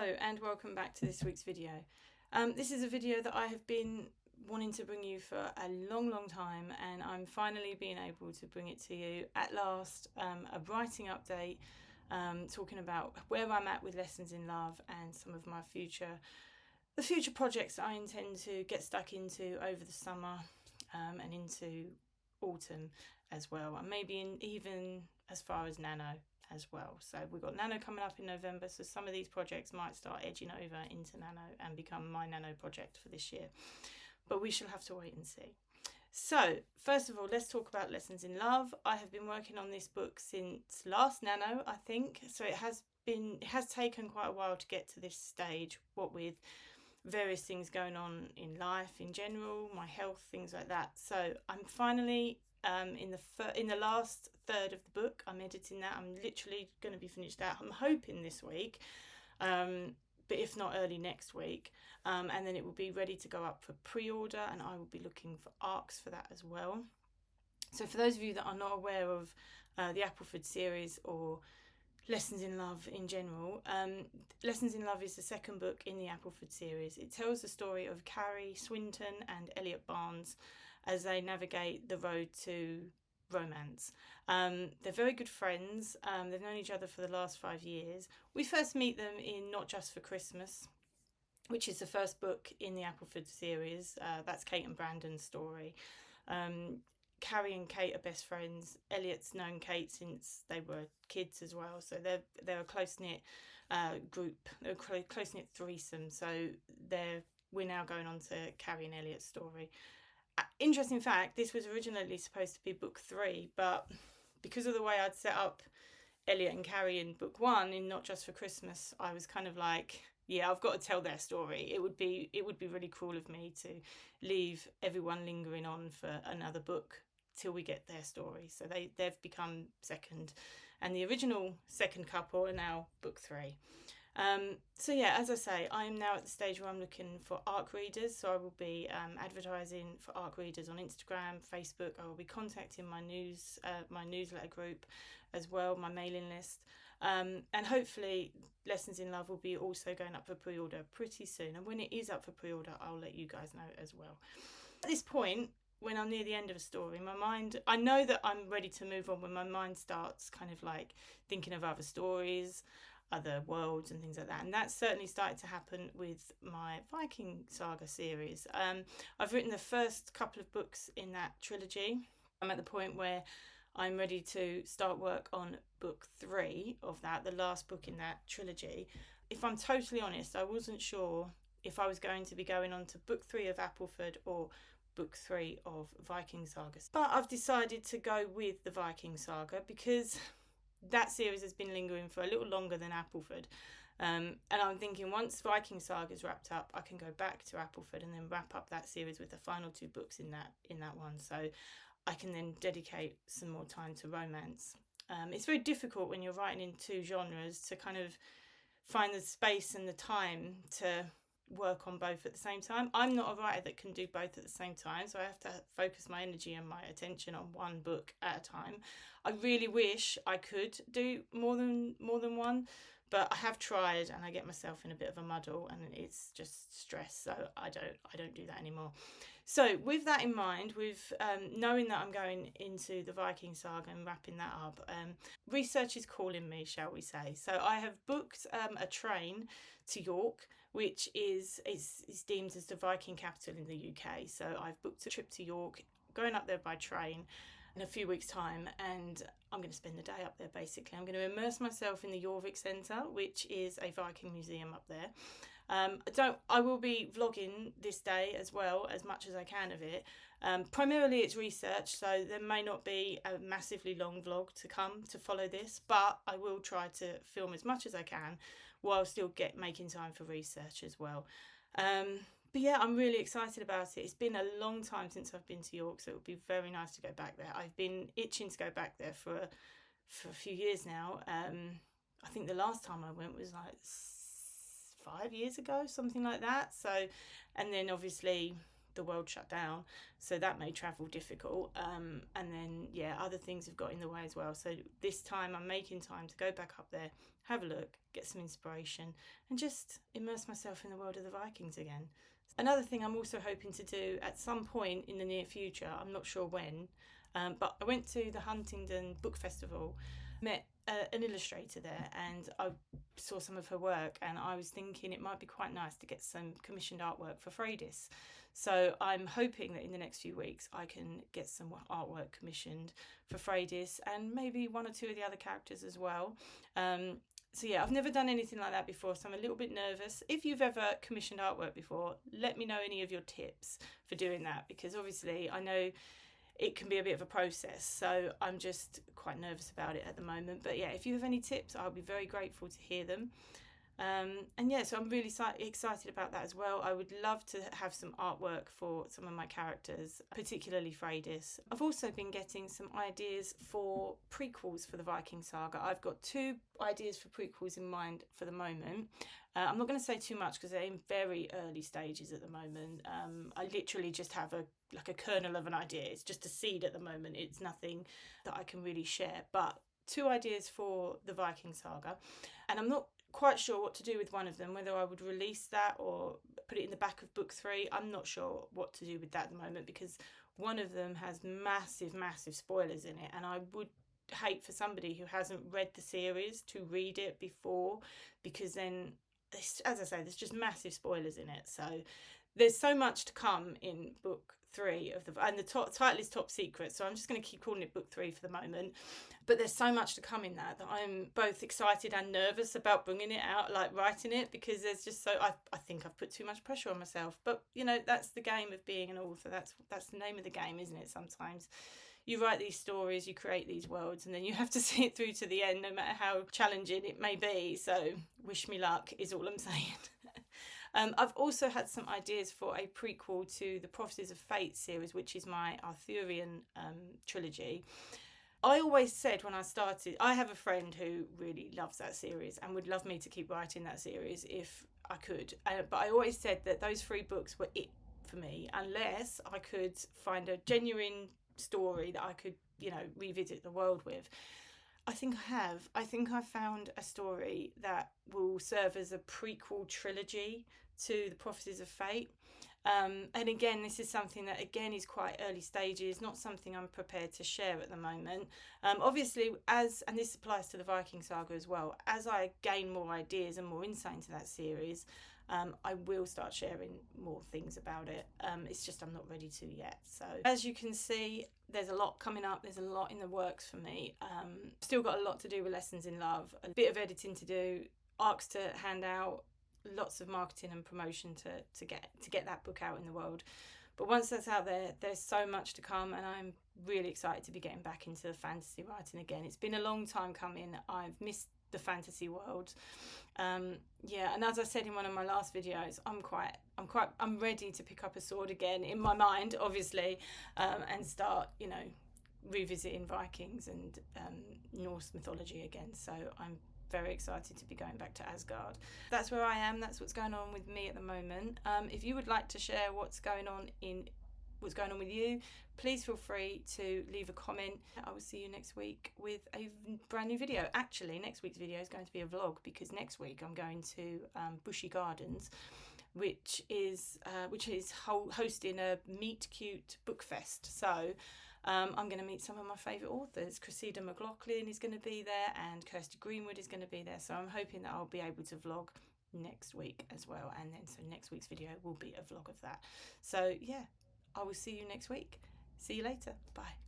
Hello and welcome back to this week's video. This is a video that I have been wanting to bring you for a long time, and I'm finally being able to bring it to you at last. A writing update, talking about where I'm at with Lessons in Love and some of my future projects that I intend to get stuck into over the summer and into autumn as well, and maybe even as far as Nano as well. So we've got Nano coming up in November, so some of these projects might start edging over into Nano and become my Nano project for this year, but we shall have to wait and see. So first of all, let's talk about Lessons in Love. I have been working on this book since last Nano, I think, so it has taken quite a while to get to this stage, what with various things going on in life in general, my health, things like that. So I'm finally in the last third of the book. I'm editing that. I'm literally going to be finished that, I'm hoping this week, but if not early next week, and then it will be ready to go up for pre-order, and I will be looking for arcs for that as well. So for those of you that are not aware of the Appleford series or Lessons in Love in general, Lessons in Love is the second book in the Appleford series. It tells the story of Carrie Swinton and Elliot Barnes as they navigate the road to romance. They're very good friends. They've known each other for the last 5 years. We first meet them in Not Just for Christmas, which is the first book in the Appleford series. That's Kate and Brandon's story. Carrie and Kate are best friends. Elliot's known Kate since they were kids as well, so they're a close-knit group. They're a close-knit threesome. So we're now going on to Carrie and Elliot's story. Interesting fact, this was originally supposed to be book 3, but because of the way I'd set up Elliot and Carrie in book 1 in Not Just for Christmas, I was kind of like, yeah, I've got to tell their story. It would be really cruel of me to leave everyone lingering on for another book till we get their story. So they've become second, and the original second couple are now book 3. So yeah, as I say, I am now at the stage where I'm looking for ARC readers. So I will be advertising for ARC readers on Instagram, Facebook. I will be contacting my newsletter group as well, my mailing list. And hopefully Lessons in Love will be also going up for pre-order pretty soon. And when it is up for pre-order, I'll let you guys know as well. At this point, when I'm near the end of a story, I know that I'm ready to move on when my mind starts kind of like thinking of other stories, other worlds and things like that, and that's certainly started to happen with my Viking Saga series. I've written the first couple of books in that trilogy. I'm at the point where I'm ready to start work on book 3 of that, the last book in that trilogy. If I'm totally honest, I wasn't sure if I was going to be going on to book 3 of Appleford or book 3 of Viking Saga, but I've decided to go with the Viking Saga because that series has been lingering for a little longer than Appleford, and I'm thinking once Viking Saga is wrapped up, I can go back to Appleford and then wrap up that series with the final 2 books in that one, so I can then dedicate some more time to romance. It's very difficult when you're writing in 2 genres to kind of find the space and the time to work on both at the same time. I'm not a writer that can do both at the same time, so I have to focus my energy and my attention on one book at a time. I really wish I could do more than one, but I have tried and I get myself in a bit of a muddle and it's just stress, so I don't do that anymore. So with that in mind, with knowing that I'm going into the Viking Saga and wrapping that up, research is calling me, shall we say. So I have booked a train to York, which is deemed as the Viking capital in the UK. So I've booked a trip to York, going up there by train in a few weeks' time, and I'm going to spend the day up there basically. I'm going to immerse myself in the Jorvik Centre, which is a Viking museum up there. I will be vlogging this day as well, as much as I can of it. Primarily it's research, so there may not be a massively long vlog to come to follow this, but I will try to film as much as I can while still making time for research as well. But yeah, I'm really excited about it. It's been a long time since I've been to York, so it would be very nice to go back there. I've been itching to go back there for a few years now. I think the last time I went was like 5 years ago, something like that. So, and then obviously the world shut down, so that made travel difficult. And then yeah, other things have got in the way as well. So this time I'm making time to go back up there, have a look, get some inspiration, and just immerse myself in the world of the Vikings again. Another thing I'm also hoping to do at some point in the near future, I'm not sure when, but I went to the Huntingdon Book Festival, met an illustrator there, and I saw some of her work, and I was thinking it might be quite nice to get some commissioned artwork for Freydis. So I'm hoping that in the next few weeks I can get some artwork commissioned for Freydis, and maybe one or two of the other characters as well. So yeah, I've never done anything like that before, so I'm a little bit nervous. If you've ever commissioned artwork before, let me know any of your tips for doing that, because obviously I know it can be a bit of a process, so I'm just quite nervous about it at the moment. But yeah, if you have any tips, I'll be very grateful to hear them. And yeah, so I'm really excited about that as well. I would love to have some artwork for some of my characters, particularly Freydis. I've also been getting some ideas for prequels for the Viking saga. I've got 2 ideas for prequels in mind for the moment. I'm not going to say too much because they're in very early stages at the moment. I literally just have a kernel of an idea. It's just a seed at the moment. It's nothing that I can really share. But 2 ideas for the Viking saga, and I'm not quite sure what to do with one of them, whether I would release that or put it in the back of book 3. I'm not sure what to do with that at the moment, because one of them has massive spoilers in it, and I would hate for somebody who hasn't read the series to read it before, because then, as I say, there's just massive spoilers in it. So there's so much to come in book 3 of and the title is Top Secret, so I'm just going to keep calling it book 3 for the moment. But there's so much to come in that I'm both excited and nervous about bringing it out, like writing it, because there's just I think I've put too much pressure on myself. But you know, that's the game of being an author. That's the name of the game, isn't it? Sometimes you write these stories, you create these worlds, and then you have to see it through to the end, no matter how challenging it may be. So wish me luck is all I'm saying. I've also had some ideas for a prequel to the Prophecies of Fate series, which is my Arthurian trilogy. I always said when I started, I have a friend who really loves that series and would love me to keep writing that series if I could. But I always said that those 3 books were it for me, unless I could find a genuine story that I could, you know, revisit the world with. I think I have. I think I found a story that will serve as a prequel trilogy to the Prophecies of Fate. And again, this is something that again is quite early stages, not something I'm prepared to share at the moment. Obviously, and this applies to the Viking saga as well, as I gain more ideas and more insight into that series, I will start sharing more things about it. It's just I'm not ready to yet. So as you can see, there's a lot coming up. There's a lot in the works for me. Still got a lot to do with Lessons in Love, a bit of editing to do, arcs to hand out, lots of marketing and promotion to get that book out in the world. But once that's out there, there's so much to come, and I'm really excited to be getting back into fantasy writing again. It's been a long time coming. I've missed the fantasy world. Yeah, and as I said in one of my last videos, I'm ready to pick up a sword again in my mind, obviously, and start, you know, revisiting Vikings and Norse mythology again. So I'm very excited to be going back to Asgard. That's where I am. That's what's going on with me at the moment. If you would like to share what's going on with you, please feel free to leave a comment. I will see you next week with a brand new video. Actually, next week's video is going to be a vlog, because next week I'm going to Bushy Gardens, which is hosting a Meet Cute book fest. So I'm going to meet some of my favourite authors. Cressida McLaughlin is going to be there, and Kirsty Greenwood is going to be there. So I'm hoping that I'll be able to vlog next week as well. And then so next week's video will be a vlog of that. So yeah, I will see you next week. See you later. Bye.